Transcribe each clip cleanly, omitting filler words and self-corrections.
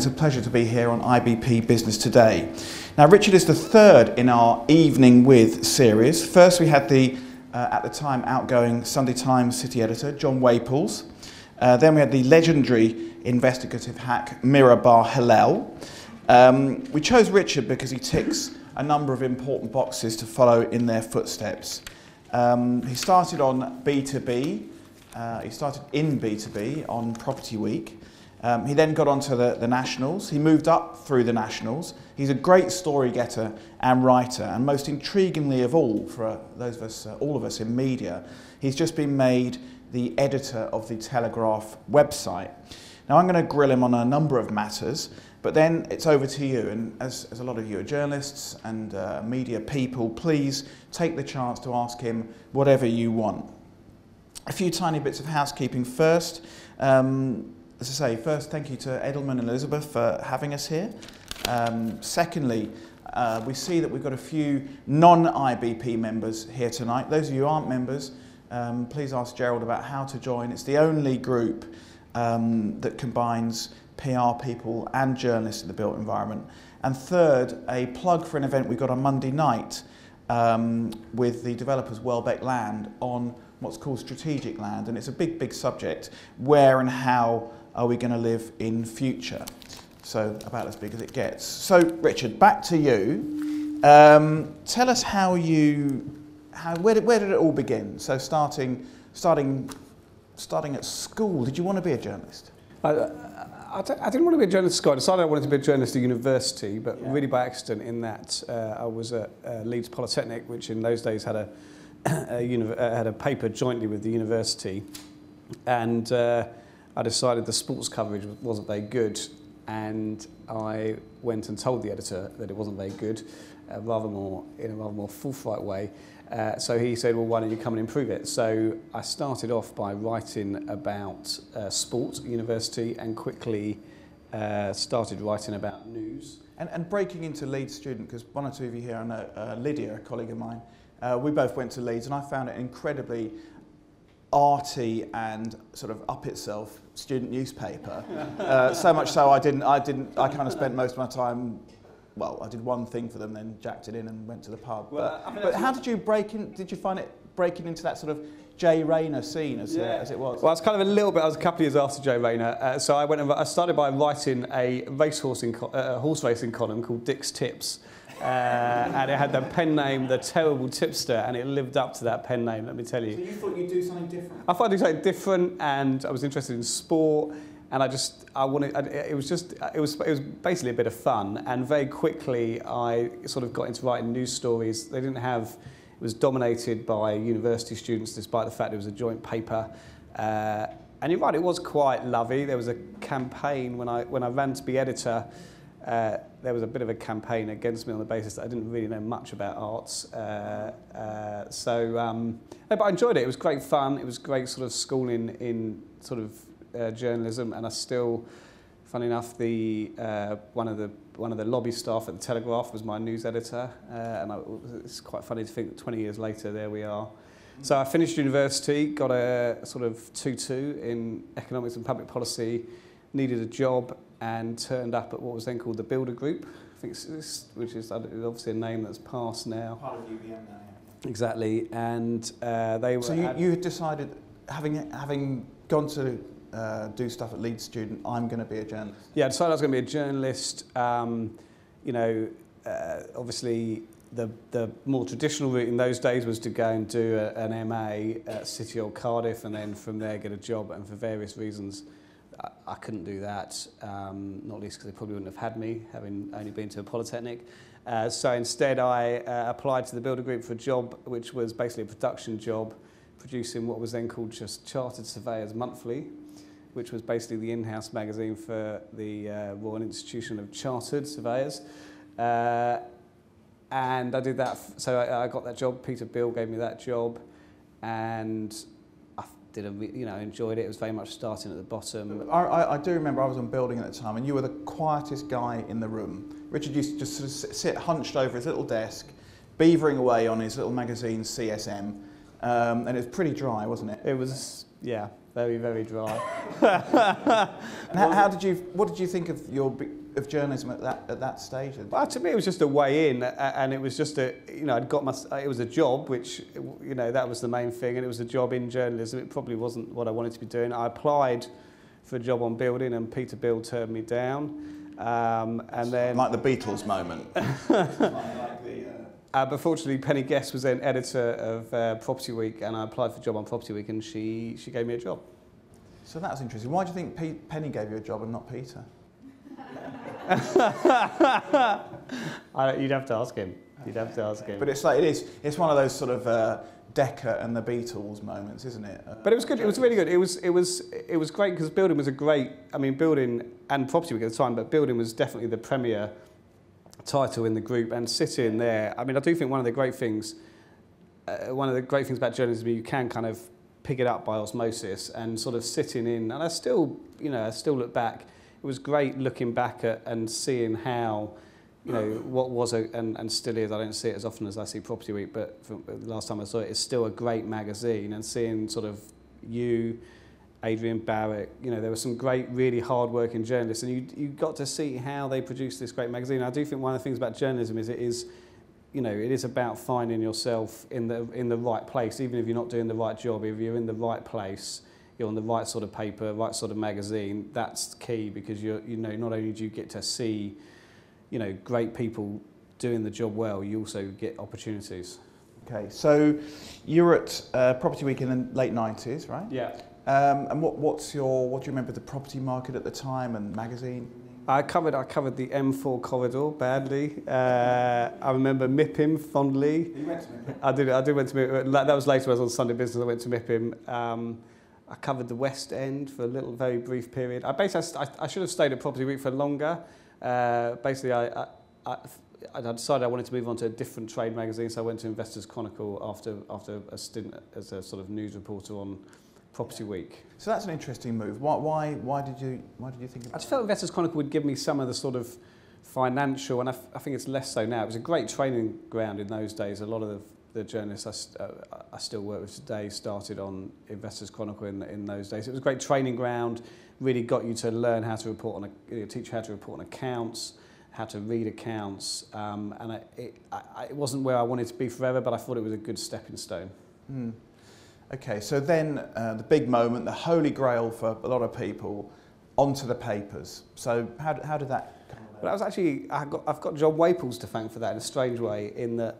It's a pleasure to be here on IBP Business Today. Now, Richard is the third in our Evening With series. First, we had the, at the time, outgoing Sunday Times city editor, John Waples. Then we had the legendary investigative hack, Mira Bar-Hillel. We chose Richard because he ticks a number of important boxes to follow in their footsteps. He started on B2B. He started in B2B on Property Week. He then got onto the Nationals. He moved up through the Nationals. He's a great story getter and writer, and most intriguingly of all, for those of us, all of us in media, he's just been made the editor of the Telegraph website. Now, I'm going to grill him on a number of matters, but then it's over to you. And as a lot of you are journalists and media people, please take the chance to ask him whatever you want. A few tiny bits of housekeeping first. As I say, first, thank you to Edelman and Elizabeth for having us here. Secondly, we see that we've got a few non-IBP members here tonight. Those of you who aren't members, please ask Gerald about how to join. It's the only group that combines PR people and journalists in the built environment. And third, a plug for an event we've got on Monday night with the developers Welbeck Land on what's called strategic land. And it's a big, big subject. Where and how are we going to live in future? So about as big as it gets. So Richard, back to you. Tell us how where did it all begin? So starting at school, did you want to be a journalist? I didn't want to be a journalist at school. I decided I wanted to be a journalist at university, but really by accident in that I was at Leeds Polytechnic, which in those days had a paper jointly with the university, and I decided the sports coverage wasn't very good, and I went and told the editor that it wasn't very good, in a rather more forthright way. So he said, well, why don't you come and improve it? So I started off by writing about sport at university and quickly started writing about news. And breaking into Leeds student, because one or two of you here, I know Lydia, a colleague of mine, we both went to Leeds, and I found it incredibly arty and sort of up itself student newspaper. So much so I kind of spent most of my time, well, I did one thing for them, then jacked it in and went to the pub. Well, but how did you break in? Did you find it breaking into that sort of Jay Rayner scene as it was? Well, it's kind of a little bit. I was a couple of years after Jay Rayner, so I started by writing a horse racing column called Dick's Tips. And it had the pen name, The Terrible Tipster, and it lived up to that pen name, let me tell you. So you thought you'd do something different? I thought I'd do something different, and I was interested in sport, and it was basically a bit of fun, and very quickly I sort of got into writing news stories. It was dominated by university students, despite the fact it was a joint paper. And you're right, it was quite lovely. There was a campaign when I ran to be editor. There was a bit of a campaign against me on the basis that I didn't really know much about arts. But I enjoyed it. It was great fun. It was great sort of schooling in sort of journalism, and I still, funny enough, one of the lobby staff at the Telegraph was my news editor, and it's quite funny to think that 20 years later there we are. So I finished university, got a sort of 2-2 in economics and public policy, needed a job, and turned up at what was then called the Builder Group, which is obviously a name that's passed now. Part of UBM now, yeah. Exactly, and they were. So you had decided, having gone to do stuff at Leeds Student, I'm going to be a journalist. Yeah, I decided I was going to be a journalist. Obviously, the more traditional route in those days was to go and do an MA at City or Cardiff, and then from there get a job. And for various reasons, I couldn't do that, not least because they probably wouldn't have had me, having only been to a polytechnic. So instead I applied to the Builder Group for a job which was basically a production job, producing what was then called just Chartered Surveyors Monthly, which was basically the in-house magazine for the Royal Institution of Chartered Surveyors. And I did that, so I got that job. Peter Bill gave me that job, and enjoyed it. It was very much starting at the bottom. I do remember I was on building at the time, and you were the quietest guy in the room. Richard used to just sort of sit hunched over his little desk, beavering away on his little magazine CSM, and it was pretty dry, wasn't it? It was, yeah. Very, very dry. And what did you think of journalism at that stage? Well, to me, it was just a way in, and it was just it was a job, which, that was the main thing, and it was a job in journalism. It probably wasn't what I wanted to be doing. I applied for a job on building, and Peter Bill turned me down, and then like the Beatles moment. But fortunately, Penny Guest was then editor of Property Week, and I applied for a job on Property Week, and she gave me a job. So that was interesting. Why do you think Penny gave you a job and not Peter? You'd have to ask him. You'd have to ask him. But it's like it's one of those sort of Decca and the Beatles moments, isn't it? But it was good. It was really good. It was great because building was building and Property Week at the time, but building was definitely the premier title in the group, and sitting there. I do think one of the great things about journalism, you can kind of pick it up by osmosis and sort of sitting in. And I still look back. It was great looking back at and seeing how, what was and still is. I don't see it as often as I see Property Week, but from the last time I saw it, it's still a great magazine. And seeing sort of you, Adrian Barrett, there were some great, really hard-working journalists, and you got to see how they produced this great magazine. I do think one of the things about journalism is it is about finding yourself in the right place, even if you're not doing the right job. If you're in the right place, you're on the right sort of paper, right sort of magazine. That's key, because not only do you get to see, great people doing the job well, you also get opportunities. Okay, so you were at Property Week in the late 90s, right? Yeah. And what do you remember of the property market at the time and magazine? I covered the M4 corridor badly. I remember MIPIM fondly. You went to MIPIM? I did went to MIPIM. That was later. I was on Sunday Business. I went to MIPIM. I covered the West End for a very brief period. I should have stayed at Property Week for longer. I decided I wanted to move on to a different trade magazine, so I went to Investors Chronicle after a stint as a sort of news reporter on Property Week. So that's an interesting move. Why did you think of that? I just felt Investors Chronicle would give me some of the sort of financial, and I think it's less so now. It was a great training ground in those days. A lot of the journalists I still work with today started on Investors Chronicle in those days. It was a great training ground. Really got you to learn how to report teach you how to report on accounts, how to read accounts, and it wasn't where I wanted to be forever, but I thought it was a good stepping stone. Mm. Okay, so then the big moment, the holy grail for a lot of people, onto the papers. So how did that come about? Well, that was actually, I've got John Waples to thank for that in a strange way, in that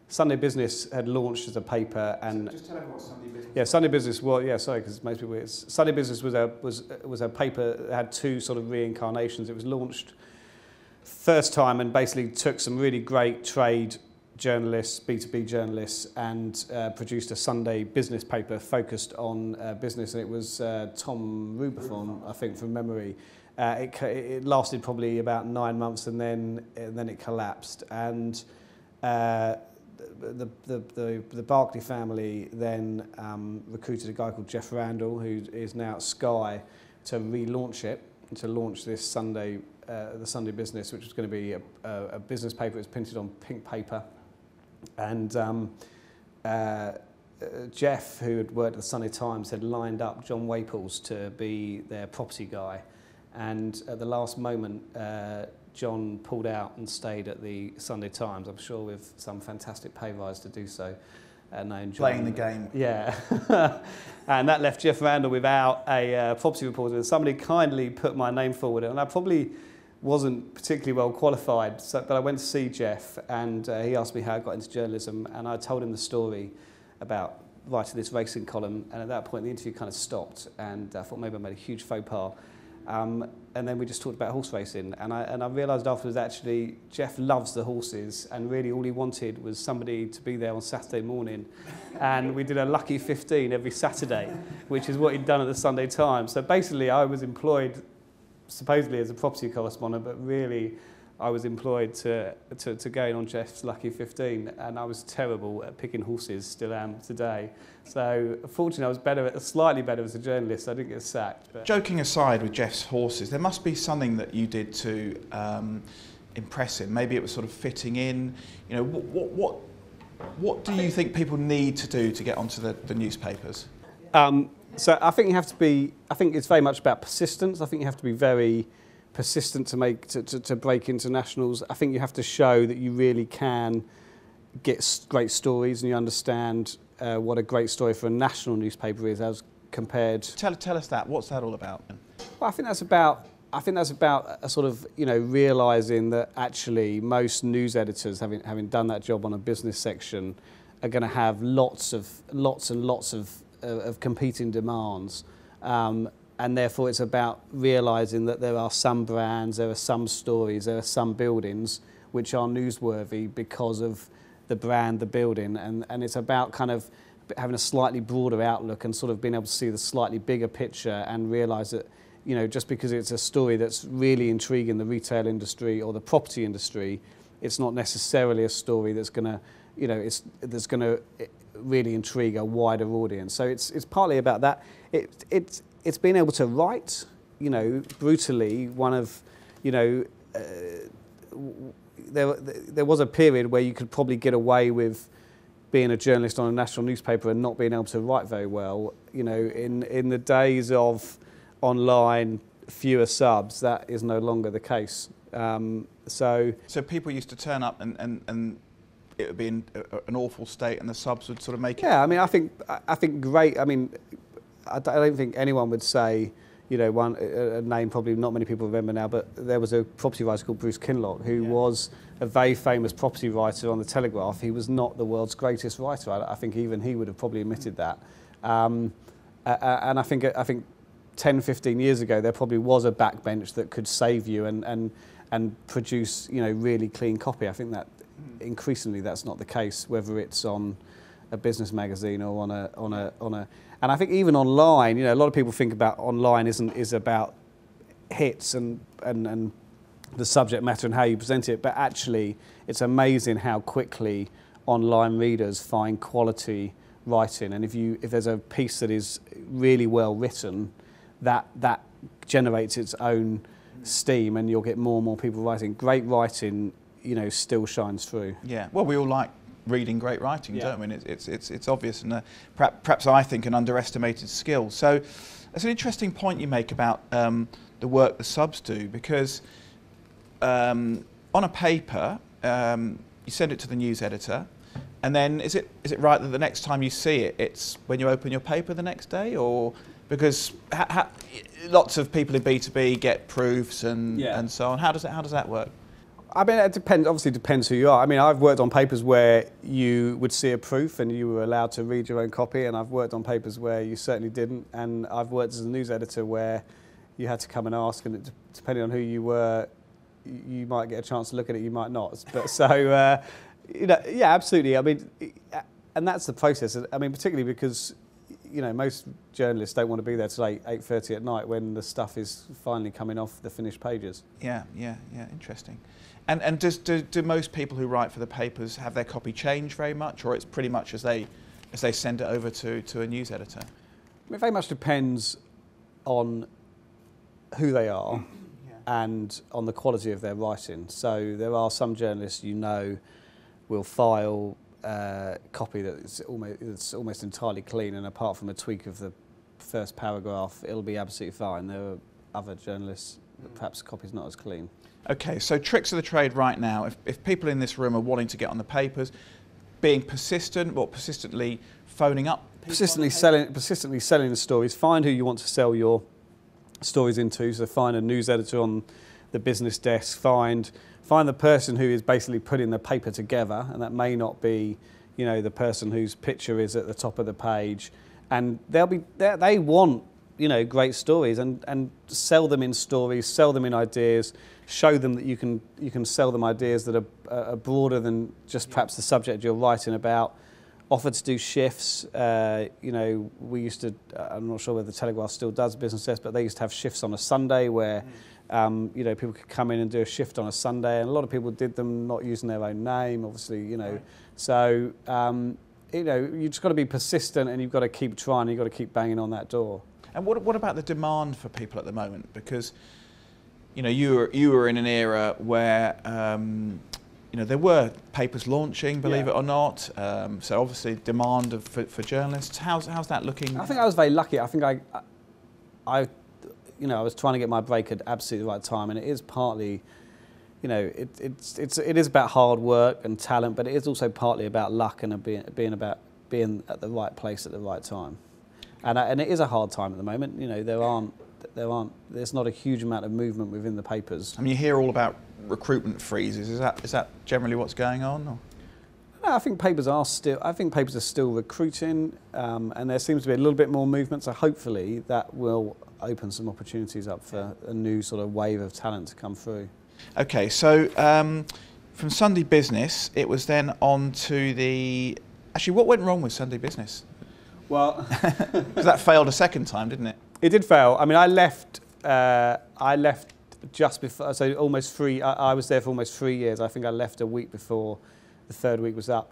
Sunday Business had launched as a paper, and so just tell everyone what Sunday Business. Yeah, Sunday Business. Well, yeah, sorry, because most people. Sunday Business was a paper that had two sort of reincarnations. It was launched first time and basically took some really great trade journalists, B2B journalists, and produced a Sunday business paper focused on business. And it was Tom Ruberthon, I think, from memory. It lasted probably about 9 months, and then it collapsed. And the Barclay family then recruited a guy called Jeff Randall, who is now at Sky, to relaunch it, to launch this Sunday, the Sunday Business, which was going to be a business paper. It was printed on pink paper. And Jeff, who had worked at the Sunday Times, had lined up John Waples to be their property guy. And at the last moment, John pulled out and stayed at the Sunday Times, I'm sure with some fantastic pay rise to do so. Playing the game. Yeah. And that left Jeff Randall without a property reporter. And somebody kindly put my name forward. And I probably wasn't particularly well qualified, but I went to see Jeff, and he asked me how I got into journalism, and I told him the story about writing this racing column, and at that point the interview kind of stopped, and I thought maybe I made a huge faux pas. And then we just talked about horse racing, and I realised afterwards actually Jeff loves the horses, and really all he wanted was somebody to be there on Saturday morning, and we did a lucky 15 every Saturday, which is what he'd done at the Sunday Times. So basically I was employed supposedly as a property correspondent, but really I was employed to go in on Jeff's lucky 15, and I was terrible at picking horses, still am today. So fortunately I was slightly better as a journalist. I didn't get sacked. But. Joking aside with Jeff's horses, there must be something that you did to impress him. Maybe it was sort of fitting in. You know, what do you think people need to do to get onto the newspapers? So I think you have to be. I think it's very much about persistence. I think you have to be very persistent to break internationals. I think you have to show that you really can get great stories and you understand what a great story for a national newspaper is as compared. Tell us that. What's that all about? Well, I think that's about a sort of, you know, realising that actually most news editors, having done that job on a business section, are going to have lots and lots of competing demands, and therefore it's about realising that there are some brands, there are some stories, there are some buildings which are newsworthy because of the brand, the building, and it's about kind of having a slightly broader outlook and sort of being able to see the slightly bigger picture and realise that, you know, just because it's a story that's really intriguing the retail industry or the property industry, it's not necessarily a story that's going to, you know, that's going to really intrigue a wider audience. So it's partly about that. It's being able to write, you know, brutally. One of, you know, there was a period where you could probably get away with being a journalist on a national newspaper and not being able to write very well. You know, in the days of online, fewer subs, that is no longer the case. So people used to turn up and it would be in an awful state, and the subs would sort of make it. Yeah, I mean, I think great. I mean, I don't think anyone would say, you know, a name probably not many people remember now, but there was a property writer called Bruce Kinloch who was a very famous property writer on the Telegraph. He was not the world's greatest writer. I think even he would have probably admitted that. And I think 10, 15 years ago there probably was a backbench that could save you and produce, you know, really clean copy. I think that increasingly that's not the case, whether it's on a business magazine or on a. And I think even online, you know, a lot of people think about online is about hits and the subject matter and how you present it, but actually it's amazing how quickly online readers find quality writing. And if there's a piece that is really well written, that generates its own steam, and you'll get more and more people writing. Great writing, you know, still shines through. Yeah. Well, we all like reading great writing, don't we? And it's obvious, and perhaps I think an underestimated skill. So that's an interesting point you make about the work the subs do, because on a paper you send it to the news editor, and then is it right that the next time you see it, it's when you open your paper the next day, or because lots of people in B2B get proofs and so on. How does that work? I mean, it depends. Obviously, depends who you are. I mean, I've worked on papers where you would see a proof and you were allowed to read your own copy, and I've worked on papers where you certainly didn't. And I've worked as a news editor where you had to come and ask, and depending on who you were, you might get a chance to look at it, you might not. But so, you know, yeah, absolutely. I mean, and that's the process. I mean, particularly because, you know, most journalists don't want to be there till 8:30 at night when the stuff is finally coming off the finished pages. Yeah, interesting. And do most people who write for the papers have their copy changed very much, or it's pretty much as they send it over to a news editor? I mean, it very much depends on who they are and on the quality of their writing. So there are some journalists, you know, will file copy that's almost entirely clean, and apart from a tweak of the first paragraph, it'll be absolutely fine. There are other journalists that perhaps copy's not as clean. Okay, so tricks of the trade right now. If people in this room are wanting to get on the papers, being persistent, or persistently phoning up people, persistently selling the stories. Find who you want to sell your stories into. So find a news editor on the business desk. Find the person who is basically putting the paper together, and that may not be, you know, the person whose picture is at the top of the page. And they want, you know, great stories, and sell them in stories, sell them in ideas, show them that you can sell them ideas that are broader than just perhaps the subject you're writing about. Offer to do shifts. You know, we used to, I'm not sure whether the Telegraph still does business desk, but they used to have shifts on a Sunday where you know, people could come in and do a shift on a Sunday, and a lot of people did them not using their own name, obviously, you know. Right. So you know, you've just got to be persistent, and you've got to keep trying, you've got to keep banging on that door. And what about the demand for people at the moment? Because, you know, you were in an era where there were papers launching, believe it or not. So obviously demand for journalists. How's that looking? I think I was very lucky. I think I was trying to get my break at absolutely the right time, and it is partly, it is about hard work and talent, but it is also partly about luck and being at the right place at the right time. And it is a hard time at the moment. There's not a huge amount of movement within the papers. I mean, you hear all about recruitment freezes. Is that generally what's going on? Or? No, I think papers are still recruiting, and there seems to be a little bit more movement. So hopefully that will open some opportunities up for a new sort of wave of talent to come through. Okay, so from Sunday Business, it was then on to the. Actually, what went wrong with Sunday Business? Well, because that failed a second time, didn't it? It did fail. I mean, I left just before, so almost three. I was there for almost 3 years. I think I left a week before the third week was up.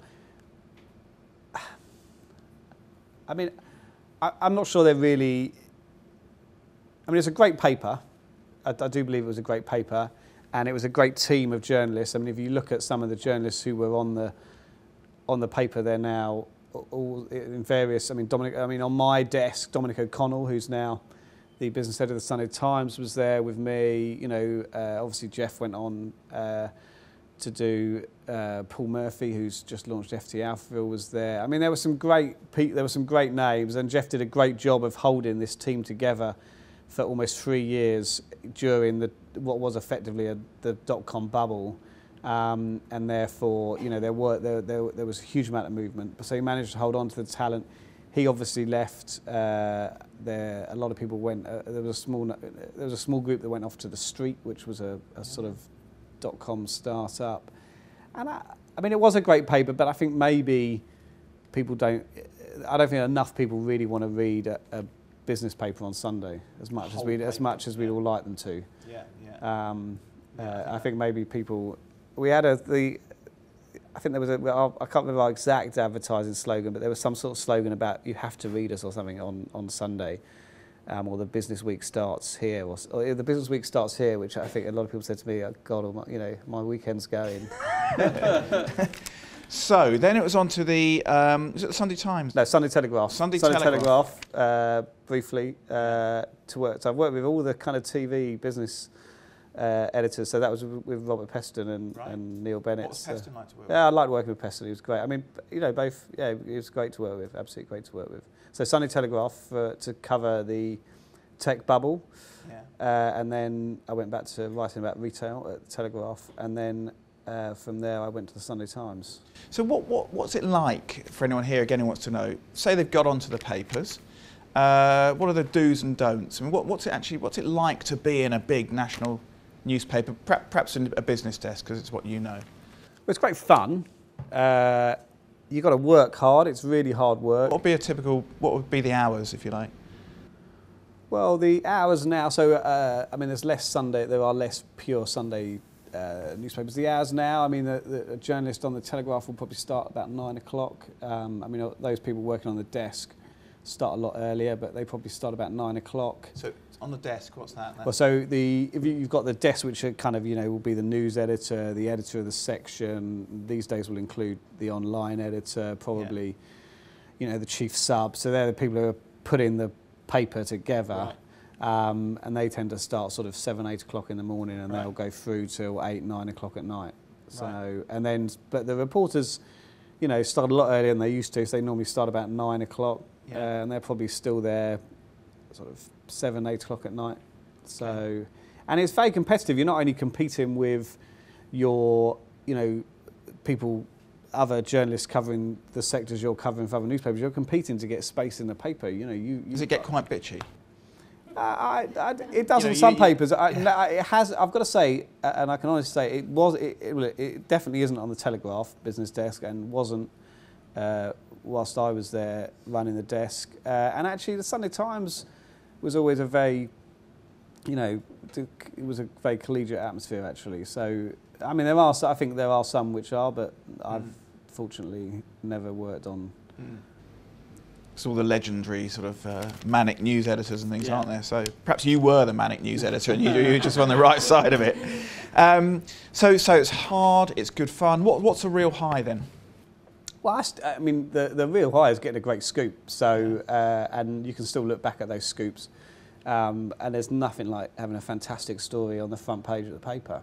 I mean, I'm not sure they're really. I mean, it's a great paper. I do believe it was a great paper, and it was a great team of journalists. I mean, if you look at some of the journalists who were on the paper, they're now all in various. I mean, on my desk, Dominic O'Connell, who's now the business editor of the Sunday Times, was there with me. Obviously Jeff went on to do. Paul Murphy, who's just launched FT Alphaville, was there. I mean, there were some great names, and Jeff did a great job of holding this team together for almost 3 years during what was effectively the dot-com bubble. And therefore, there was a huge amount of movement. So he managed to hold on to the talent. He obviously left. A lot of people went. There was a small group that went off to the street, which was a sort of .com startup. And I mean, it was a great paper, but I think maybe people don't. I don't think enough people really want to read a business paper on Sunday as much as we'd all like them to. I think maybe people. We had I think there was I can't remember our exact advertising slogan, but there was some sort of slogan about you have to read us or something on Sunday, or the business week starts here, or the business week starts here, which I think a lot of people said to me, oh, God, my weekend's going. So then it was on to the, was it the Sunday Times? No, Sunday Telegraph. Sunday Telegraph. Briefly, to work. So I've worked with all the kind of TV business editors. So that was with Robert Peston and Neil Bennett. What was Peston like to work with? Yeah, I liked working with Peston. He was great. I mean, both. Yeah, he was great to work with. Absolutely great to work with. So Sunday Telegraph to cover the tech bubble, and then I went back to writing about retail at the Telegraph, and then from there I went to the Sunday Times. So what's it like for anyone here again who wants to know? Say they've got onto the papers. What are the do's and don'ts? I mean, what's it like to be in a big national newspaper, perhaps in a business desk, because it's what you know? Well, it's great fun. You've got to work hard. It's really hard work. What would be the hours, if you like? Well, the hours now. So I mean, there's less Sunday. There are less pure Sunday newspapers. The hours now. I mean, the journalist on the Telegraph will probably start about 9 o'clock. I mean, those people working on the desk start a lot earlier, but they probably start about 9 o'clock. So on the desk, what's that then? Well, so if you've got the desk, which are kind of, will be the news editor, the editor of the section. These days will include the online editor, probably, the chief sub. So they're the people who are putting the paper together. Right. And they tend to start sort of 7, 8 o'clock in the morning, and they'll go through till 8, 9 o'clock at night. So, but the reporters, start a lot earlier than they used to. So they normally start about 9 o'clock. And they're probably still there sort of 7, 8 o'clock at night. So, and it's very competitive. You're not only competing with your, people, other journalists covering the sectors you're covering for other newspapers. You're competing to get space in the paper. Does it get quite bitchy? It does on some papers. It has. I've got to say, and I can honestly say, it definitely isn't on the Telegraph business desk, and wasn't whilst I was there running the desk. And actually, the Sunday Times was always a very, it was a very collegiate atmosphere actually. So, I mean, I think there are some which are, but I've fortunately never worked on. It's all the legendary sort of manic news editors and things, aren't there? So perhaps you were the manic news editor and you were just on the right side of it. So it's hard, it's good fun. What's a real high then? Well, I mean, the real high is getting a great scoop. So, and you can still look back at those scoops. And there's nothing like having a fantastic story on the front page of the paper.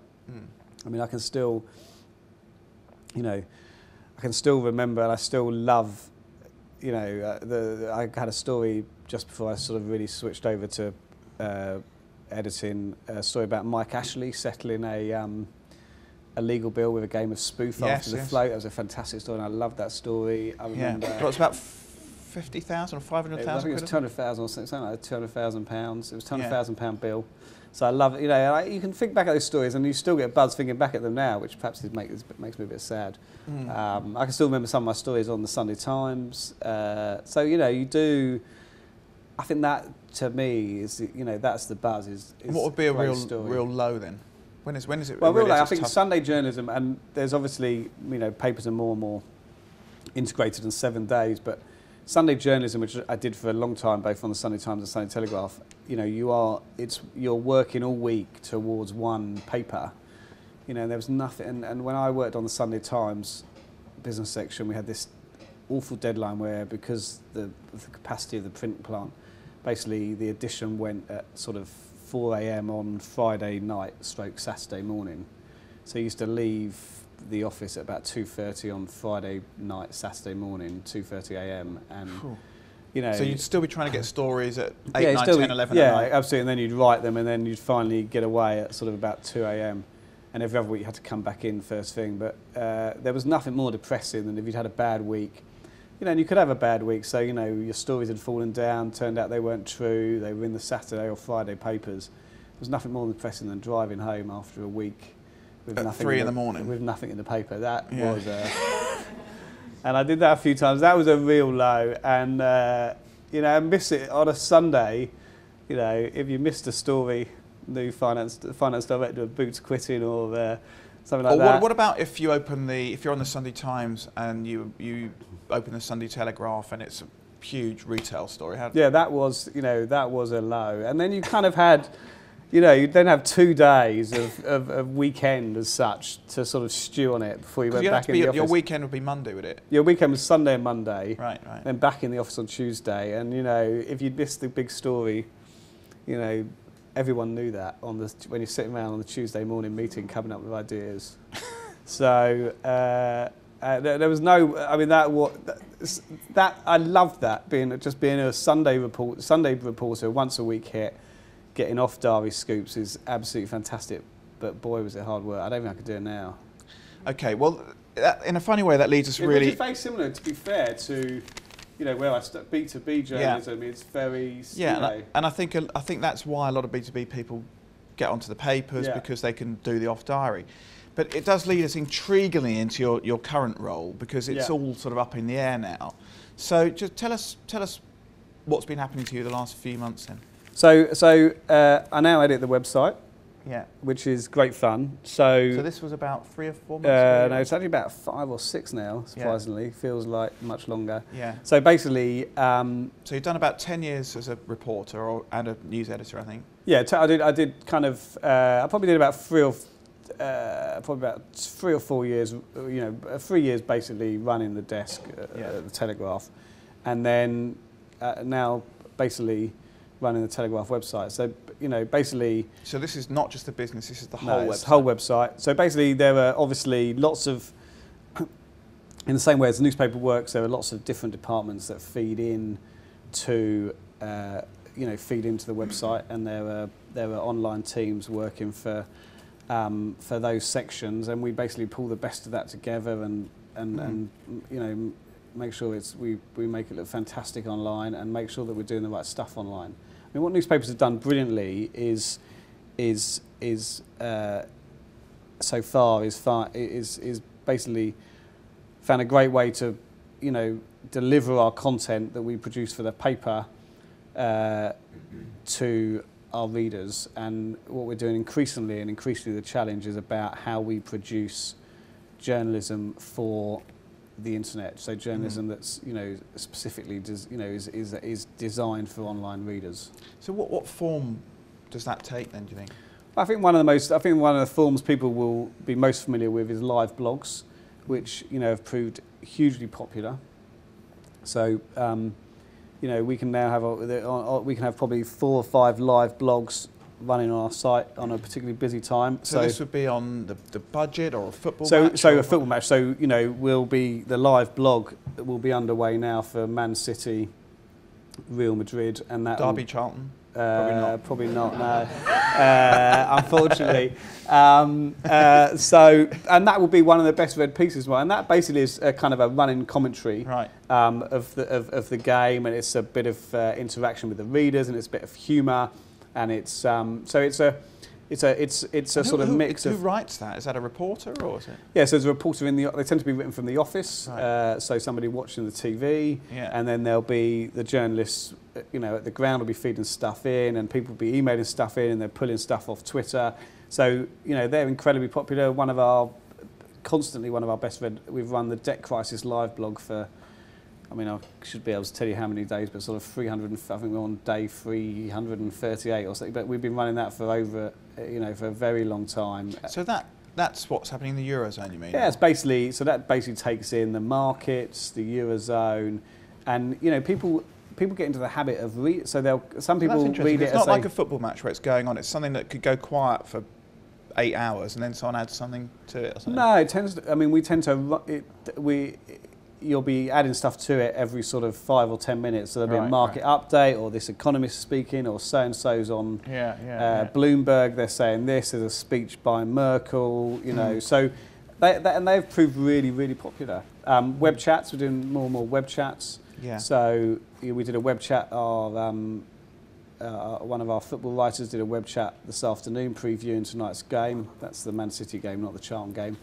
I mean, I can still, I can still remember, and I still love, I had a story just before I sort of really switched over to editing, a story about Mike Ashley settling a legal bill with a game of spoof after the float. That was a fantastic story, and I loved that story. I remember. It was about 50,000 or 500,000. I think it was 200,000 or something like that. £200,000. It was £200,000 bill. So I love it. You can think back at those stories, and you still get buzz thinking back at them now, which perhaps makes me a bit sad. I can still remember some of my stories on the Sunday Times. So you do. I think that to me is that's the buzz. Is what would be a real low then? When is it? Well, real low. I think Sunday journalism, and there's obviously papers are more and more integrated in 7 days, but Sunday journalism, which I did for a long time, both on the Sunday Times and Sunday Telegraph, you're working all week towards one paper. There was nothing, and when I worked on the Sunday Times business section, we had this awful deadline where, because of the capacity of the print plant, basically the edition went at sort of 4 a.m. on Friday night / Saturday morning. So you used to leave the office at about 2:30 on Friday night, Saturday morning, 2:30 a.m. and So you'd still be trying to get stories at 8, 9, 10, 11 at night. Yeah, absolutely. And then you'd write them, and then you'd finally get away at sort of about 2 a.m. And every other week you had to come back in first thing. But there was nothing more depressing than if you'd had a bad week. And you could have a bad week, so your stories had fallen down, turned out they weren't true, they were in the Saturday or Friday papers. There was nothing more depressing than driving home after a week with at 3 in the morning with nothing in the paper. That was and I did that a few times. That was a real low, and I miss it on a Sunday. If you missed a story, new finance director of Boots quitting or something like that. What about if you're on the Sunday Times and you open the Sunday Telegraph and it's a huge retail story? That was a low, and then you kind of had. You'd then have 2 days of weekend as such to sort of stew on it before you went back in the office. Your weekend would be Monday, would it? Your weekend was Sunday and Monday. Right. Then back in the office on Tuesday. And, if you'd missed the big story, everyone knew that when you're sitting around on the Tuesday morning meeting coming up with ideas. So there was no, I mean, that I loved that, being a Sunday reporter, once a week hit. Getting off diary scoops is absolutely fantastic, but boy was it hard work. I don't think I could do it now. Okay, well, in a funny way that leads us really... It's very similar, to be fair, to where I stuck B2B journalism. It's very... and I think that's why a lot of B2B people get onto the papers, because they can do the off diary. But it does lead us intriguingly into your current role, because it's all sort of up in the air now. So just tell us what's been happening to you the last few months then. So I now edit the website, which is great fun. So this was about 3 or 4 months ago? No, it's actually about 5 or 6 now, surprisingly. Feels like much longer. Yeah. So basically... so you've done about 10 years as a reporter and a news editor, I think? Yeah, I did kind of... I probably did about 3 or 4 years, 3 years basically running the desk at the Telegraph. And then now basically... running the Telegraph website. So, basically... So this is not just the business, this is the whole website? It's the whole website. So basically there are obviously lots of... In the same way as the newspaper works, there are lots of different departments that feed in to, feed into the website, and there are online teams working for those sections, and we basically pull the best of that together and make sure we make it look fantastic online, and make sure that we're doing the right stuff online. I mean, what newspapers have done brilliantly is so far is basically found a great way to deliver our content that we produce for the paper to our readers. And what we're doing increasingly the challenge is about how we produce journalism for the internet. So journalism that's specifically is designed for online readers. So what form does that take then, do you think? I think one of the forms people will be most familiar with is live blogs, which have proved hugely popular. So we can now have probably 4 or 5 live blogs running on our site on a particularly busy time. So this would be on the budget or a football match? So a football match. So the live blog will be underway now for Man City, Real Madrid, and that Derby Charlton. Probably not. No, unfortunately. And that will be one of the best read pieces, right? And that basically is a kind of a running commentary, right, of the game, and it's a bit of interaction with the readers, and it's a bit of humour, and it's a sort of mix of. Who writes that? Is that a reporter or is it? Yeah, so there's a reporter they tend to be written from the office, right. So somebody watching the TV, and then there'll be the journalists, at the ground will be feeding stuff in, and people will be emailing stuff in, and they're pulling stuff off Twitter. So they're incredibly popular. One of our best read. We've run the Debt Crisis live blog for. I should be able to tell you how many days, but sort of 300. I think we're on day 338 or something. But we've been running that for over, for a very long time. So that's what's happening in the Eurozone, you mean? Yeah, that basically takes in the markets, the Eurozone, and people get into the habit of read. So some people read it. It's not like a football match where it's going on. It's something that could go quiet for 8 hours and then someone adds something to it or something. No, it tends to. You'll be adding stuff to it every sort of 5 or 10 minutes. So there'll be a market update, or this economist speaking, or so-and-so's on Bloomberg. They're saying this. There's a speech by Merkel. So they've proved really, really popular. Web chats. We're doing more and more web chats. Yeah. So we did a web chat. One of our football writers did a web chat this afternoon previewing tonight's game. That's the Man City game, not the Charlton game.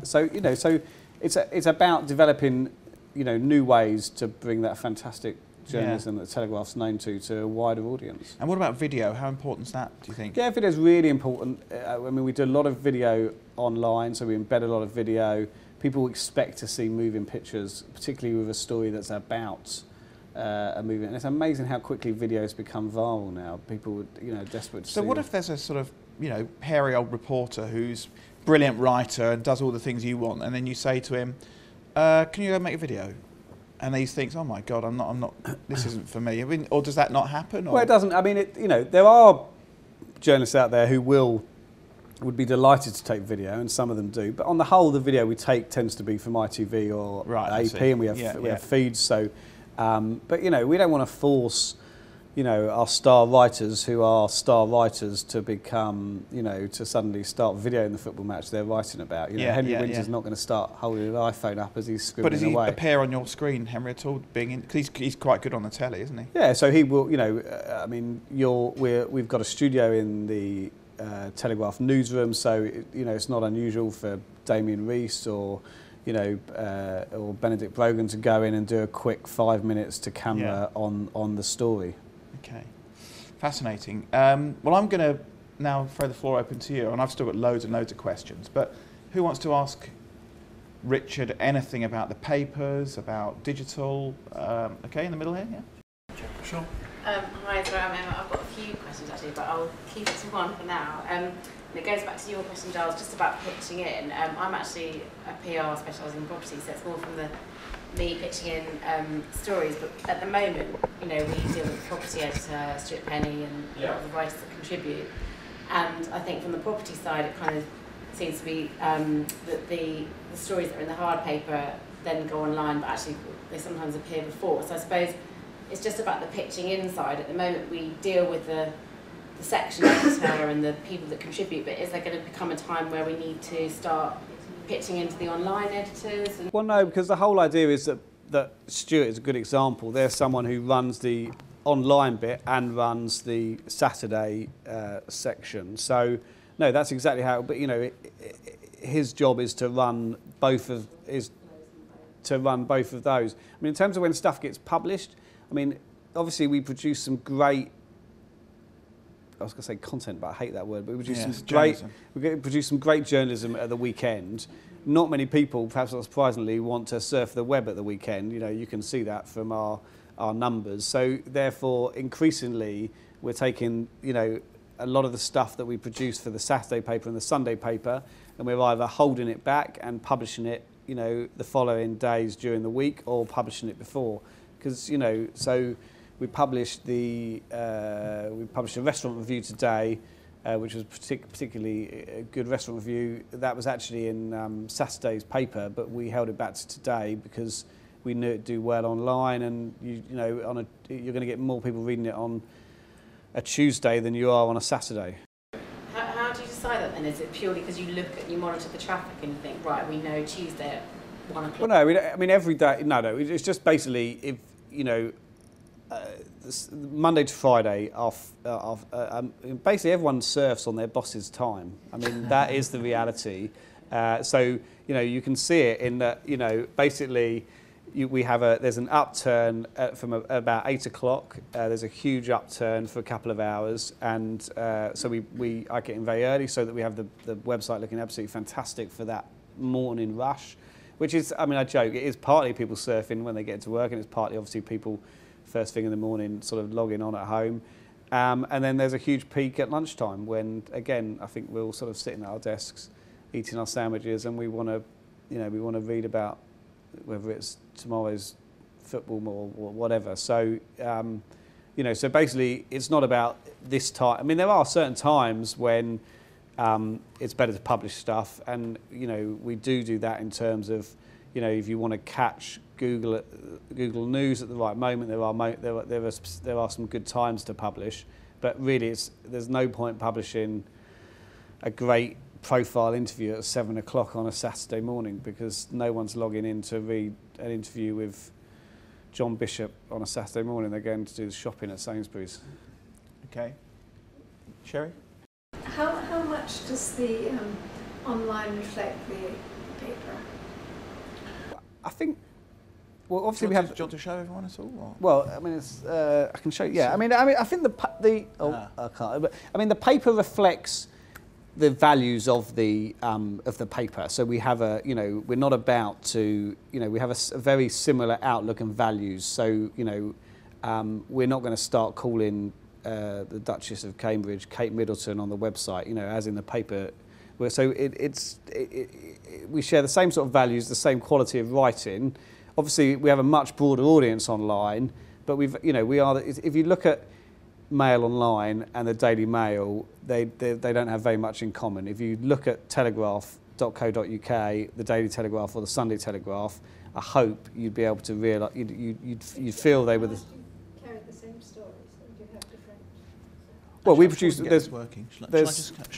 So it's about developing, new ways to bring that fantastic journalism that the Telegraph's known to a wider audience. And what about video? How important is that, do you think? Yeah, video is really important. We do a lot of video online, so we embed a lot of video. People expect to see moving pictures, particularly with a story that's about a movie. And it's amazing how quickly videos become viral now. People, desperate to see. So what if there's a sort of, hairy old reporter who's a brilliant writer and does all the things you want, and then you say to him, can you go make a video? And he thinks, oh my God, I'm not, this isn't for me. Or does that not happen? Or? Well, it doesn't. There are journalists out there who would be delighted to take video, and some of them do. But on the whole, the video we take tends to be from ITV or AP, and we have feeds. So, but we don't want to force, our star writers who are star writers to become, to suddenly start videoing the football match they're writing about. Henry Winter's not going to start holding an iPhone up as he's scribbling away. But does he appear on your screen, Henry, at all? Because he's quite good on the telly, isn't he? Yeah, so he will. We've got a studio in the Telegraph newsroom, so it's not unusual for Damien Rees or Benedict Brogan to go in and do a quick 5 minutes to camera on the story. Okay, fascinating. Well, I'm going to now throw the floor open to you, and I've still got loads and loads of questions. But who wants to ask Richard anything about the papers, about digital? Okay, in the middle here. Yeah. Sure. Hi, sorry, I've got a few questions actually, but I'll keep it to one for now. And it goes back to your question, Giles, just about pitching in. I'm actually a PR specialising in property, so it's more from me pitching in stories. But at the moment, we deal with the property editor, Stuart Penny, and a lot of the writers that contribute. And I think from the property side, it kind of seems to be that the stories that are in the hard paper then go online, but actually they sometimes appear before. So I suppose it's just about the pitching inside. At the moment, we deal with the section editor and the people that contribute, but is there going to become a time where we need to start pitching into the online editors? Well, no, because the whole idea is that Stuart is a good example. There's someone who runs the online bit and runs the Saturday section. So, no, that's exactly how. But his job is to run both of those. In terms of when stuff gets published, obviously we produce some great. I was going to say content, but I hate that word. But we produce some great journalism at the weekend. Not many people, perhaps not surprisingly, want to surf the web at the weekend. You can see that from our numbers. So therefore, increasingly, we're taking, you know, a lot of the stuff that we produce for the Saturday paper and the Sunday paper, and we're either holding it back and publishing it, you know, the following days during the week, or publishing it before. Because, you know, so we published a restaurant review today, which was particularly a good restaurant review. That was actually in Saturday's paper, but we held it back to today because we knew it'd do well online, and you know, you're going to get more people reading it on a Tuesday than you are on a Saturday. How do you decide that then? Is it purely because you monitor the traffic and you think, right, we know Tuesday at 1 o'clock? Well, no, I mean every day. No, it's just basically if you know. Monday to Friday, basically everyone surfs on their boss's time. I mean, that is the reality. So, you know, you can see it in that, you know, basically there's an upturn from about 8 o'clock. There's a huge upturn for a couple of hours. And so I get in very early so that we have the website looking absolutely fantastic for that morning rush, which is, I mean, I joke, it is partly people surfing when they get to work, and it's partly obviously people first thing in the morning sort of logging on at home. And then there's a huge peak at lunchtime when, again, I think we're all sort of sitting at our desks eating our sandwiches, and we want to, you know, we want to read about whether it's tomorrow's football or whatever. So, you know, so basically it's not about this time. I mean, there are certain times when it's better to publish stuff, and, you know, we do that in terms of, you know, if you want to catch Google News at the right moment, there are some good times to publish, but really there's no point publishing a great profile interview at 7 o'clock on a Saturday morning, because no one's logging in to read an interview with John Bishop on a Saturday morning. They're going to do the shopping at Sainsbury's. Okay. Sherry? How much does the online reflect the paper? I think, well, obviously we have. Do you want to show everyone at all? Or? Well, I mean, it's. I can show you. Yeah, I mean, I think I can't. But I mean, the paper reflects the values of the paper. So we have a, you know, we're not about to, you know, we have a very similar outlook and values. So, you know, we're not going to start calling the Duchess of Cambridge Kate Middleton on the website, you know, as in the paper. So we share the same sort of values, the same quality of writing. Obviously, we have a much broader audience online, but if you look at Mail Online and the Daily Mail, they don't have very much in common. If you look at telegraph.co.uk, the Daily Telegraph or the Sunday Telegraph, I hope you'd be able to realise, you'd feel they were the... Carried the same stories, or do you have different... Well, we produce. There's working. Shall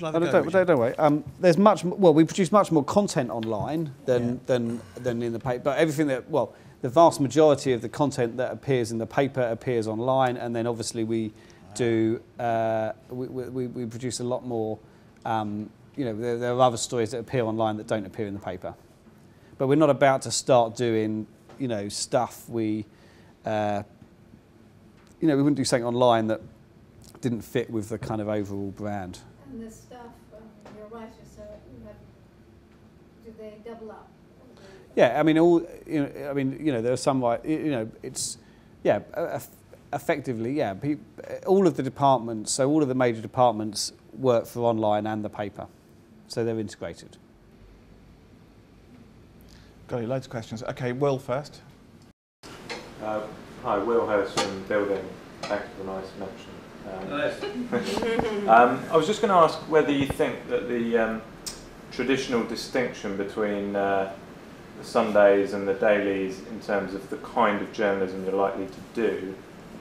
I go? Don't worry. There's much. Well, we produce much more content online than in the paper. But everything that, well, the vast majority of the content that appears in the paper appears online, and then obviously we do. We produce a lot more. You know, there are other stories that appear online that don't appear in the paper. But we're not about to start doing, you know, stuff we. You know, we wouldn't do something online that didn't fit with the kind of overall brand. And the staff, your writers, do they double up? Yeah, I mean, there are some, you know, it's, yeah, effectively, yeah. All of the departments, so all of the major departments work for online and the paper, so they're integrated. Got you, loads of questions. Okay, Will first. Hi, Will Hurst from Building. Thanks for the nice mention. I was just going to ask whether you think that the traditional distinction between the Sundays and the dailies in terms of the kind of journalism you're likely to do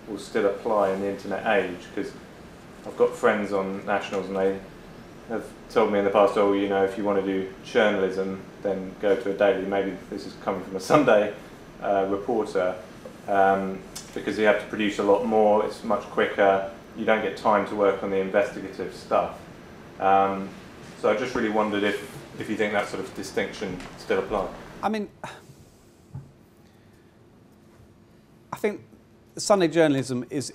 will still apply in the internet age, because I've got friends on nationals and they have told me in the past, oh, you know, if you want to do journalism, then go to a daily. Maybe this is coming from a Sunday reporter, because you have to produce a lot more, it's much quicker, you don't get time to work on the investigative stuff. So I just really wondered if you think that sort of distinction still applies. I mean, I think Sunday journalism is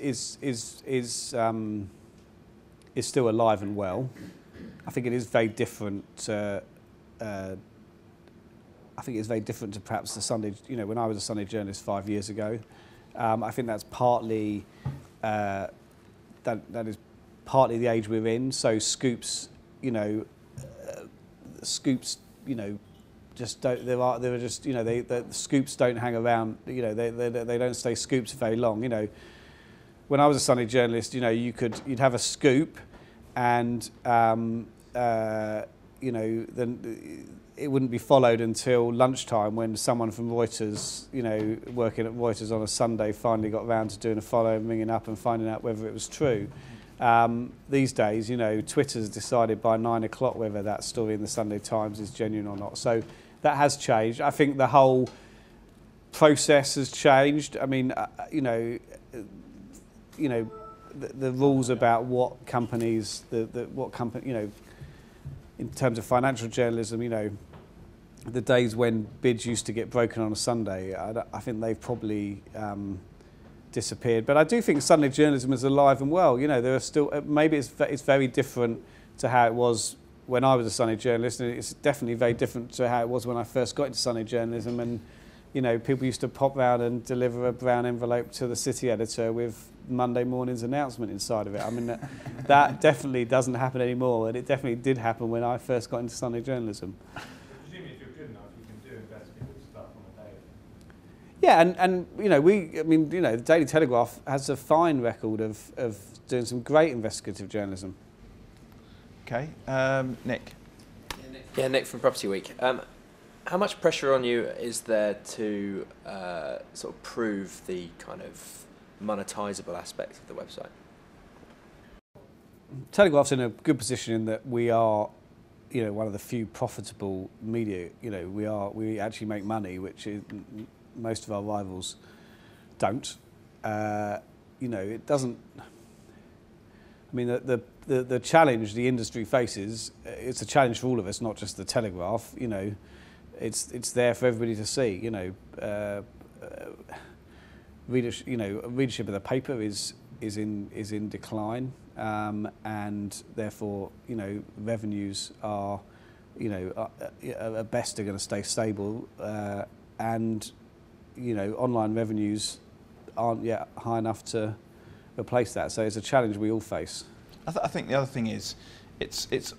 still alive and well. I think it is very different. I think it's very different to perhaps the Sunday. You know, when I was a Sunday journalist 5 years ago, I think that's partly that is partly the age we're in. So scoops, just don't. There are just the scoops don't hang around. They don't stay scoops very long. When I was a Sunday journalist, you'd have a scoop, and then it wouldn't be followed until lunchtime when someone from Reuters, working at Reuters on a Sunday, finally got around to doing a follow and ringing up and finding out whether it was true. These days, Twitter's decided by 9 o'clock whether that story in the Sunday Times is genuine or not. So that has changed. I think the whole process has changed. I mean, the rules about what companies, in terms of financial journalism, the days when bids used to get broken on a Sunday, I think they've probably disappeared. But I do think Sunday journalism is alive and well. There are still, maybe it's very different to how it was when I was a Sunday journalist, and it's definitely very different to how it was when I first got into Sunday journalism. And people used to pop round and deliver a brown envelope to the city editor with Monday morning's announcement inside of it. I mean, that definitely doesn't happen anymore, and it definitely did happen when I first got into Sunday journalism. Presumably, if you're good enough, you can do investigative stuff on a daily. Yeah, the Daily Telegraph has a fine record of doing some great investigative journalism. Okay, Nick. Yeah, Nick from Property Week. How much pressure on you is there to sort of prove the kind of monetisable aspect of the website? Telegraph's in a good position in that we are, one of the few profitable media. We actually make money, which most of our rivals don't. It doesn't. I mean, the challenge the industry faces, it's a challenge for all of us, not just the Telegraph. It's there for everybody to see. Readership of the paper is in decline, and therefore revenues are at best are going to stay stable, and online revenues aren't yet high enough to replace that. So it's a challenge we all face. I think the other thing is it's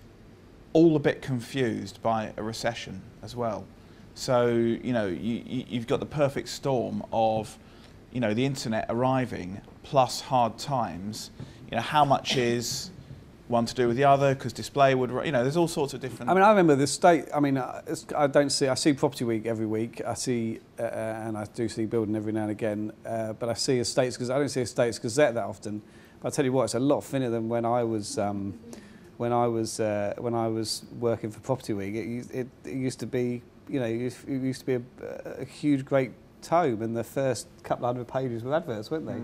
all a bit confused by a recession as well. So you've got the perfect storm of the internet arriving plus hard times. How much is one to do with the other? Because display would, there's all sorts of different. I mean, I remember the state. I mean, I see Property Week every week. I see, and I do see Building every now and again. But I see Estates because I don't see Estates Gazette that often. But I tell you what, it's a lot thinner than when I was working for Property Week. It used to be, it used to be a huge, great tome, and the first couple of hundred pages were adverts, weren't they?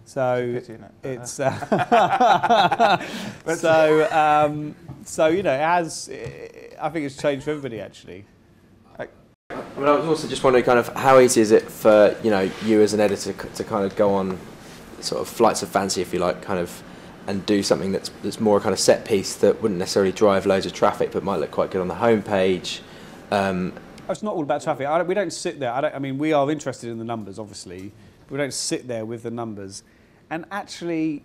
So it's a pity, isn't it? It has. I think it's changed for everybody actually. I was also just wondering, kind of, how easy is it for you as an editor to kind of go on sort of flights of fancy, if you like, kind of, and do something that's more a kind of set piece that wouldn't necessarily drive loads of traffic, but might look quite good on the homepage. It's not all about traffic. We don't sit there. We are interested in the numbers, obviously. But we don't sit there with the numbers. And actually,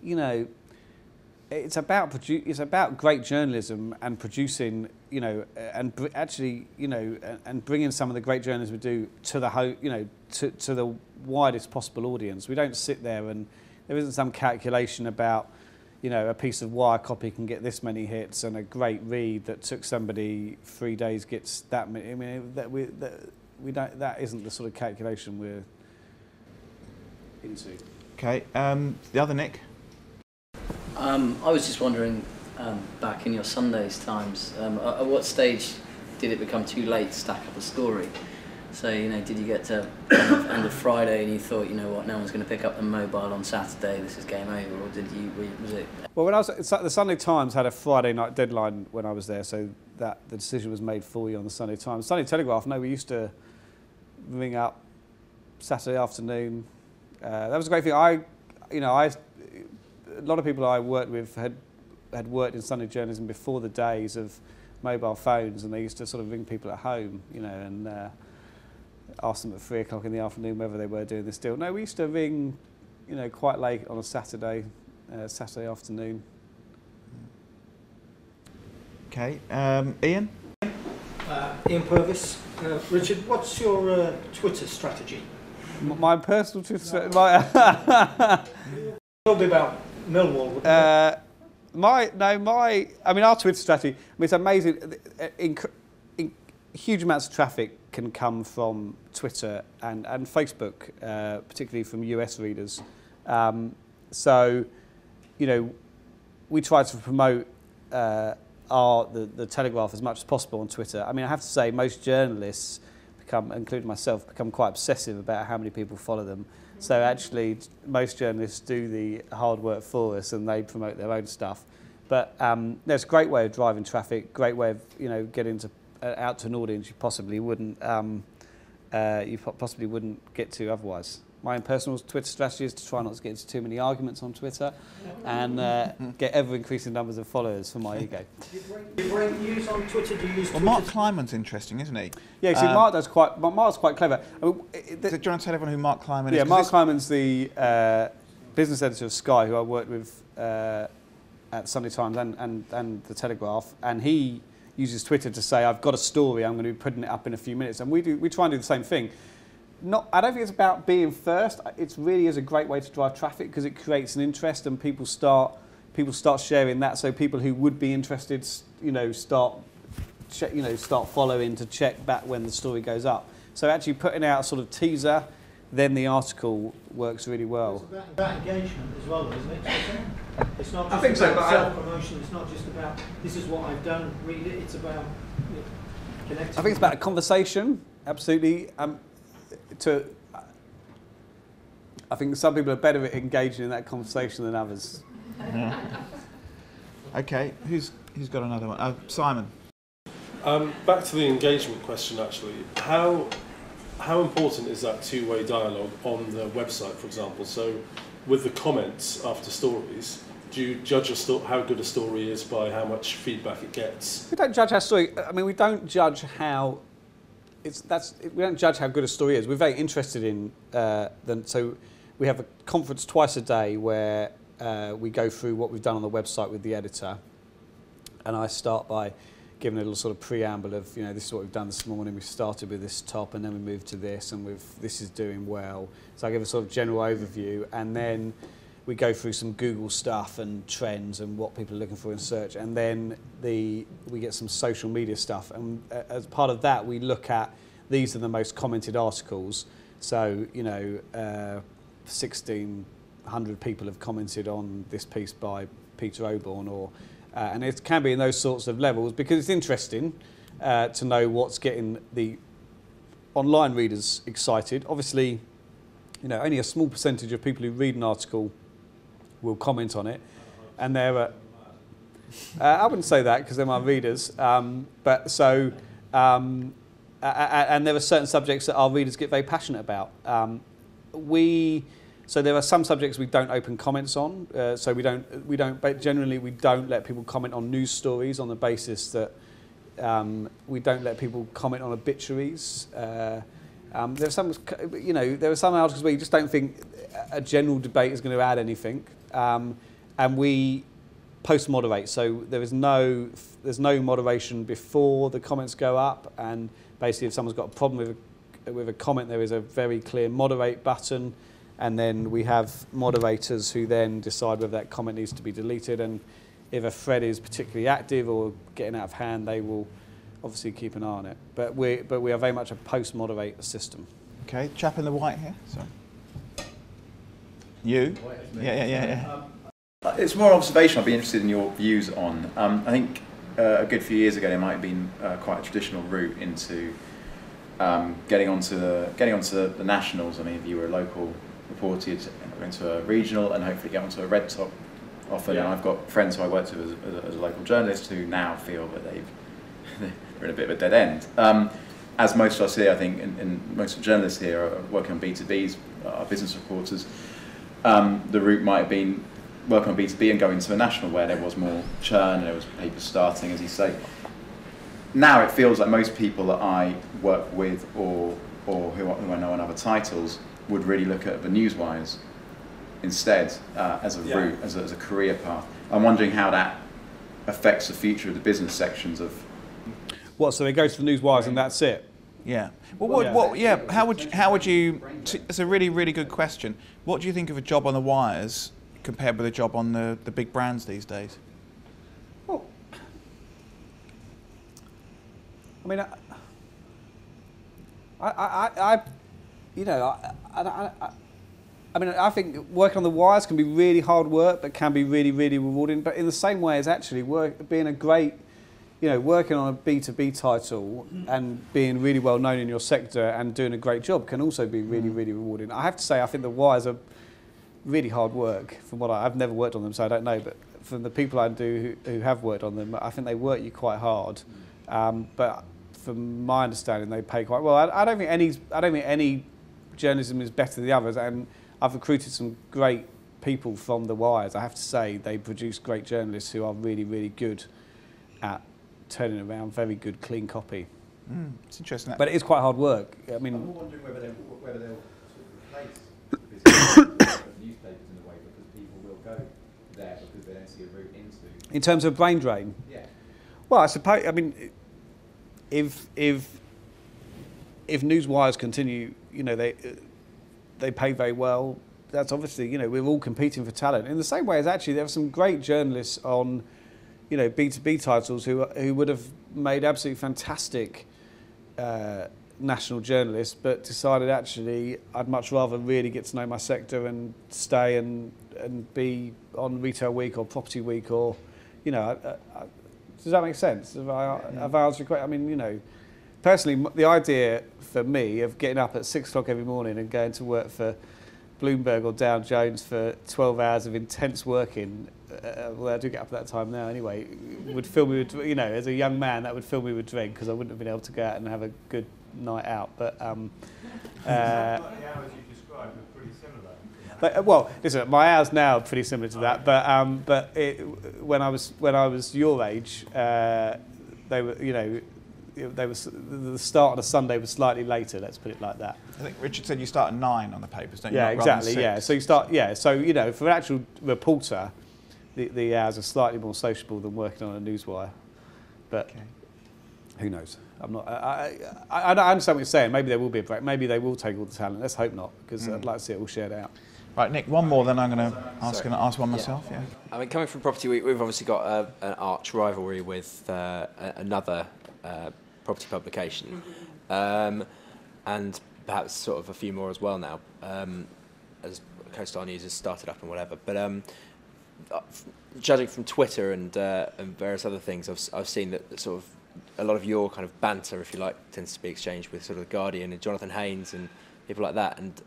it's about great journalism and producing, and bringing some of the great journalism we do to to the widest possible audience. We don't sit there and there isn't some calculation about, a piece of wire copy can get this many hits and a great read that took somebody 3 days gets that many. I mean, that isn't the sort of calculation we're into. Okay, the other Nick. I was just wondering, back in your Sundays times, at what stage did it become too late to stack up a story? So, did you get to end of Friday and you thought, no one's going to pick up the mobile on Saturday, this is game over, or was it? Well, when the Sunday Times had a Friday night deadline when I was there, so that the decision was made for you on the Sunday Times. Sunday Telegraph, no, we used to ring up Saturday afternoon. That was a great thing. A lot of people I worked with had worked in Sunday journalism before the days of mobile phones, and they used to sort of ring people at home, and ask them at 3 o'clock in the afternoon whether they were doing this deal. No, we used to ring, quite late on a Saturday, Saturday afternoon. Okay, Ian? Ian Purvis. Richard, what's your Twitter strategy? My personal Twitter... Tell me about Millwall. Our Twitter strategy, it's amazing. Huge amounts of traffic can come from Twitter and Facebook, particularly from US readers. So, we try to promote the Telegraph as much as possible on Twitter. I mean, I have to say, most journalists including myself, become quite obsessive about how many people follow them. So actually, most journalists do the hard work for us, and they promote their own stuff. But there's a great way of driving traffic, great way of getting out to an audience you possibly wouldn't get to otherwise. My own personal Twitter strategy is to try not to get into too many arguments on Twitter, and get ever-increasing numbers of followers for my ego. Do you break news on Twitter? Do you use Well, Twitter? Mark Kleiman's interesting, isn't he? Yeah, see, Mark's quite clever. I mean, Do you want to tell everyone who Mark Kleiman is? Yeah, Mark Kleiman's the business editor of Sky, who I worked with at Sunday Times and the Telegraph, and he uses Twitter to say, I've got a story, I'm going to be putting it up in a few minutes, and we try and do the same thing. I don't think it's about being first. It really is a great way to drive traffic because it creates an interest, and people start sharing that. So people who would be interested, start following to check back when the story goes up. So actually putting out a sort of teaser, then the article works really well. It's about engagement as well, isn't it? It's not just I think so, about but self-promotion. It's not just about this is what I've done. Read it. It's about connecting. I think it's about a conversation. Absolutely. I think some people are better at engaging in that conversation than others. Yeah. Okay, who's got another one? Simon. Back to the engagement question, actually. How important is that two-way dialogue on the website, for example? So, with the comments after stories, do you judge how good a story is by how much feedback it gets? We don't judge our story. I mean, we don't judge how. We don't judge how good a story is. We're very interested in them. So we have a conference twice a day where we go through what we've done on the website with the editor, and I start by giving a little sort of preamble of, this is what we've done this morning. We started with this top, and then we moved to this, and this is doing well. So I give a sort of general overview, and then we go through some Google stuff and trends and what people are looking for in search, and then we get some social media stuff, and as part of that we look at these are the most commented articles. So 1,600 people have commented on this piece by Peter Oborn, and it can be in those sorts of levels because it's interesting to know what's getting the online readers excited. Obviously, only a small percentage of people who read an article will comment on it, and I wouldn't say that because they're my readers, and there are certain subjects that our readers get very passionate about. So there are some subjects we don't open comments on, so but generally we don't let people comment on news stories on the basis that we don't let people comment on obituaries. There are some articles where you just don't think a general debate is going to add anything, and we post-moderate. So there's no moderation before the comments go up, and basically if someone's got a problem with a comment, there is a very clear moderate button, and then we have moderators who then decide whether that comment needs to be deleted, and if a thread is particularly active or getting out of hand, they will obviously keep an eye on it. But we are very much a post-moderate system. Okay, chap in the white here. Sorry. You? Yeah. It's more observation. I'd be interested in your views on. I think a good few years ago there might have been quite a traditional route into getting onto the nationals. I mean, if you were a local reporter, you'd go into a regional and hopefully get onto a red top often. Yeah. And I've got friends who I worked with as a local journalist who now feel that they're in a bit of a dead end. As most of us here, I think, and most of the journalists here are working on B2Bs, are business reporters. The route might have been work on B2B and go into a national where there was more churn and there was papers starting, as you say. Now it feels like most people that I work with or who I know on other titles would really look at the newswires instead as a route, as a career path. I'm wondering how that affects the future of the business sections of. What? So they go to the newswires and that's it. Yeah. Well, how would you? It's a really good question. What do you think of a job on the wires compared with a job on the big brands these days? Well, I mean, I mean, I think working on the wires can be really hard work, but can be really rewarding. But in the same way as actually being a great, working on a B2B title and being really well known in your sector and doing a great job can also be really rewarding. I have to say, I think the wires are really hard work. From what I've never worked on them, so I don't know. But from the people I do who have worked on them, I think they work you quite hard. But from my understanding, they pay quite well. I don't think any journalism is better than the others, and I've recruited some great people from the wires. I have to say, they produce great journalists who are really good at turning around very good, clean copy. It's interesting. But it is quite hard work. I mean, I'm wondering whether they'll sort of replace newspapers in a way, because people will go there because they don't see a route into. in terms of brain drain. Yeah. Well, I suppose. I mean, if newswires continue, they pay very well. That's obviously, we're all competing for talent. In the same way as actually there are some great journalists on, B2B titles who would have made absolutely fantastic national journalists, but decided actually I'd much rather really get to know my sector and stay and be on Retail Week or Property Week or, does that make sense? Have I answered your question? I mean, personally, the idea for me of getting up at 6 o'clock every morning and going to work for Bloomberg or Dow Jones for 12 hours of intense working, well, I do get up at that time now anyway, would fill me with, as a young man, that would fill me with dread because I wouldn't have been able to go out and have a good night out. But the hours you described are pretty similar. But, well, listen, my hours now are pretty similar to that. But when I was your age, they were, the start on a Sunday was slightly later. Let's put it like that. I think Richard said you start at 9 on the papers, don't you? Yeah, Not rather than exactly. 6? Yeah, so you start. Yeah, so for an actual reporter, the hours are slightly more sociable than working on a newswire. But who knows? I'm not. I understand what you're saying. Maybe there will be a break. Maybe they will take all the talent. Let's hope not, because I'd like to see it all shared out. Right, Nick. One more, then I'm going to ask one myself. Yeah. I mean, coming from Property Week, we've obviously got an arch rivalry with another property publication, and perhaps sort of a few more as well now, as CoStar News has started up and whatever. But judging from Twitter and various other things, I've seen that sort of a lot of your kind of banter, if you like, tends to be exchanged with sort of The Guardian and Jonathan Haynes and people like that. And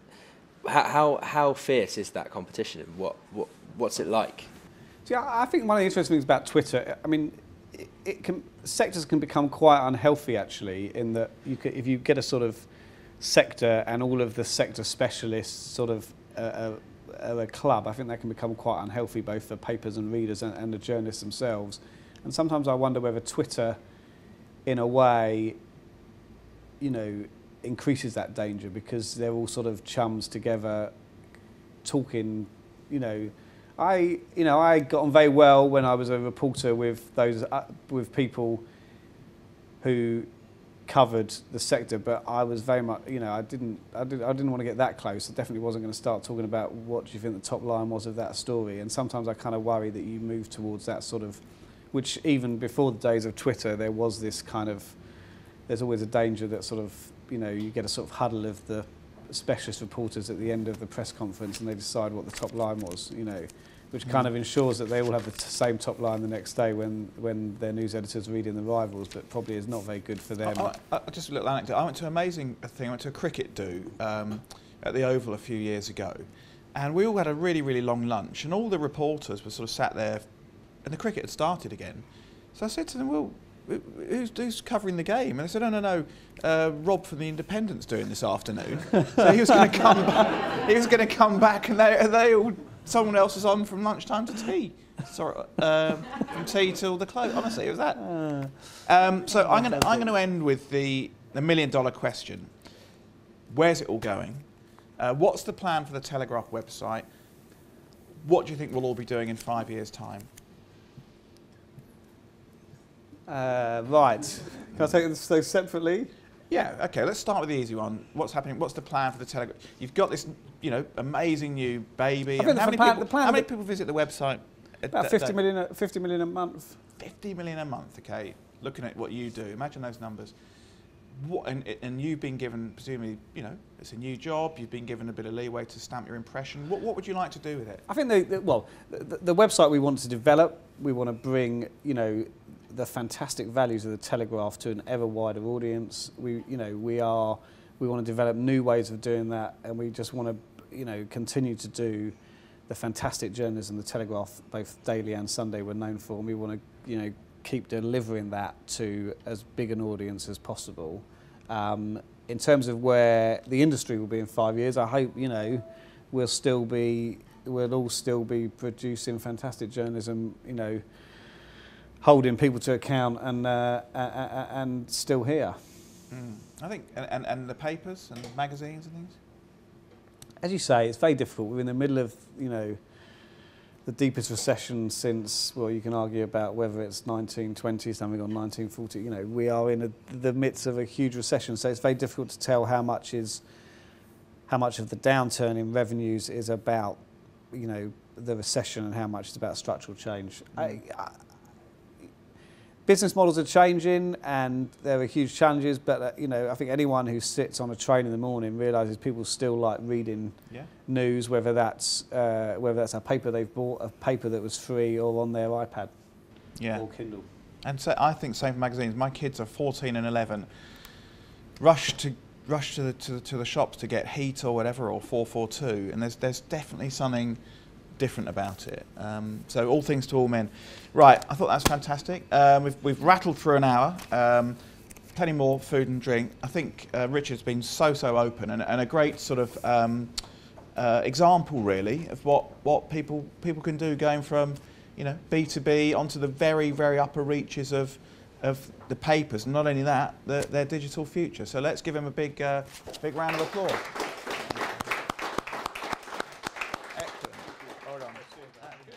how fierce is that competition, and what's it like? See, I think one of the interesting things about Twitter, I mean, sectors can become quite unhealthy actually, in that if you get a sort of sector and all of the sector specialists sort of a club, I think that can become quite unhealthy both for papers and readers and the journalists themselves. And sometimes I wonder whether Twitter, in a way, increases that danger, because they're all sort of chums together, talking. I got on very well when I was a reporter with people who covered the sector, but I was very much, I didn't want to get that close. I definitely wasn't going to start talking about what do you think the top line was of that story. And sometimes I kind of worry that you move towards that sort of, which even before the days of Twitter, there was this kind of, there's always a danger that sort of, you get a sort of huddle of the specialist reporters at the end of the press conference and they decide what the top line was, which kind of ensures that they all have the same top line the next day when their news editors are reading the rivals, but probably is not very good for them. Just a little anecdote. I went to an amazing thing. I went to a cricket do at the Oval a few years ago, and we all had a really long lunch, and all the reporters were sort of sat there, and the cricket had started again. So I said to them, well, who's covering the game? And they said, no, Rob from the Independent's doing this afternoon. So he was going to come back. He was going to come back, and they all. Someone else was on from lunchtime to tea. Sorry, from tea till the close. Honestly, it was that. So I'm going to end with the $1 million question. Where's it all going? What's the plan for the Telegraph website? what do you think we'll all be doing in 5 years' time? Right. Can I take those separately? Yeah, okay, let's start with the easy one. What's happening? What's the plan for the Telegraph? You've got this, you know, amazing new baby. I think how the many people visit the website? About 50 million a month. 50 million a month, okay. Looking at what you do, imagine those numbers. What, and you've been given, presumably, you know, it's a new job, you've been given a bit of leeway to stamp your impression. What would you like to do with it? I think the website we want to develop, we want to bring, you know, the fantastic values of the Telegraph to an ever wider audience. We want to develop new ways of doing that, and we just want to, you know, continue to do the fantastic journalism the Telegraph, both daily and Sunday, were known for, and we want to, you know, keep delivering that to as big an audience as possible. In terms of where the industry will be in 5 years, I hope, you know, we'll all still be producing fantastic journalism, you know, holding people to account and still here. I think, and the papers and the magazines and things? As you say, it's very difficult. We're in the middle of, you know, the deepest recession since, well, you can argue about whether it's 1920 something or 1940. You know, we are in the midst of a huge recession, so it's very difficult to tell how much of the downturn in revenues is about, you know, the recession and how much is about structural change. Business models are changing and there are huge challenges, but you know, I think anyone who sits on a train in the morning realises people still like reading news, whether that's a paper they've bought, a paper that was free, or on their iPad or Kindle. And so I think same for magazines. My kids are 14 and 11. Rush to the shops to get Heat or whatever, or 442, and there's definitely something different about it. So all things to all men. Right, I thought that's fantastic. We've rattled through an hour. Plenty more food and drink. I think Richard's been so open and a great sort of example really of what people can do, going from, you know, B2B onto the very upper reaches of the papers, and not only that, their digital future. So let's give him a big round of applause. Excellent. Well done. Good.